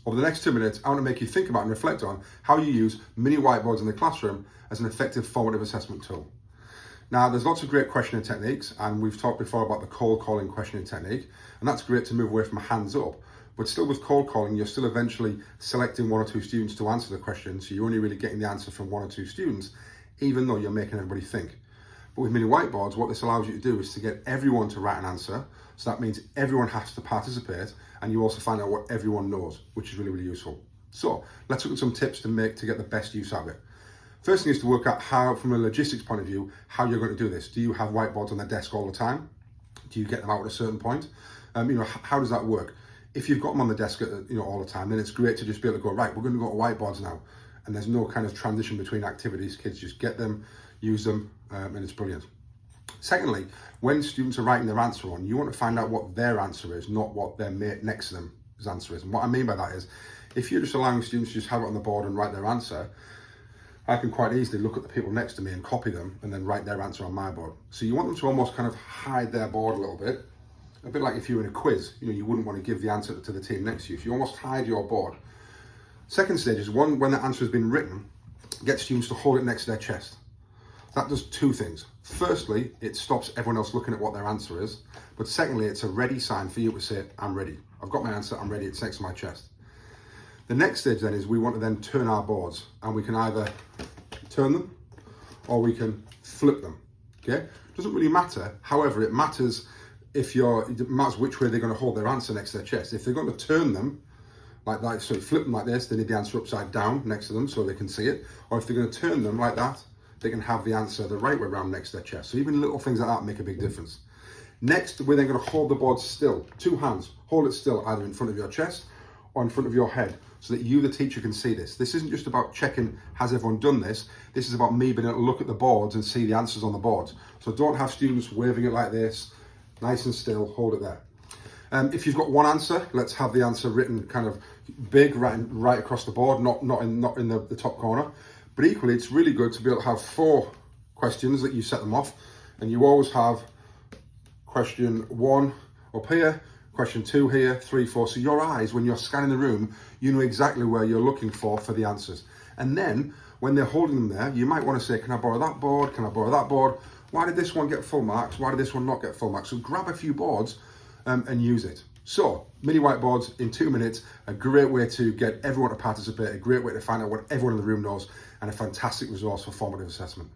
Over the next 2 minutes, I want to make you think about and reflect on how you use mini whiteboards in the classroom as an effective formative assessment tool. Now, there's lots of great questioning techniques, and we've talked before about the cold calling questioning technique, and that's great to move away from hands up. But still with cold calling, you're still eventually selecting 1 or 2 students to answer the question, so you're only really getting the answer from 1 or 2 students, even though you're making everybody think. But with mini whiteboards, what this allows you to do is to get everyone to write an answer. So that means everyone has to participate, and you also find out what everyone knows, which is really, really useful. So let's look at some tips to get the best use out of it. First thing is to work out how, from a logistics point of view, how you're going to do this. Do you have whiteboards on the desk all the time? Do you get them out at a certain point? How does that work? If you've got them on the desk all the time, then it's great to just be able to go, right, we're going to go to whiteboards now. And there's no kind of transition between activities. Kids just get them, use them, and it's brilliant. Secondly, when students are writing their answer on, you want to find out what their answer is, not what their mate next to them's answer is. And what I mean by that is, if you're just allowing students to just have it on the board and write their answer, I can quite easily look at the people next to me and copy them and then write their answer on my board. So you want them to almost kind of hide their board a little bit. A bit like if you were in a quiz, you wouldn't want to give the answer to the team next to you. So you almost hide your board. Second stage is when the answer has been written, get students to hold it next to their chest. That does 2 things. Firstly, it stops everyone else looking at what their answer is. But secondly, it's a ready sign for you to say, I'm ready. I've got my answer, I'm ready, it's next to my chest. The next stage then is we want to then turn our boards, and we can either turn them or we can flip them, okay? Doesn't really matter. However, it matters it matters which way they're going to hold their answer next to their chest. If they're going to turn them like that, so flip them like this, they need the answer upside down next to them so they can see it. Or if they're going to turn them like that, they can have the answer the right way around next to their chest. So even little things like that make a big difference. Next, we're then going to hold the board still. 2 hands, hold it still either in front of your chest or in front of your head so that you, the teacher, can see this. This isn't just about checking, has everyone done this? This is about me being able to look at the boards and see the answers on the boards. So don't have students waving it like this, nice and still, hold it there. If you've got 1 answer, let's have the answer written kind of big, right across the board, not in the top corner. But equally, it's really good to be able to have 4 questions that you set them off, and you always have question 1 up here, question 2 here, 3, 4. So your eyes, when you're scanning the room, you know exactly where you're looking for the answers. And then when they're holding them there, you might want to say, can I borrow that board? Can I borrow that board? Why did this one get full marks? Why did this one not get full marks? So grab a few boards and use it. So mini whiteboards in 2 minutes, a great way to get everyone to participate, a great way to find out what everyone in the room knows, and a fantastic resource for formative assessment.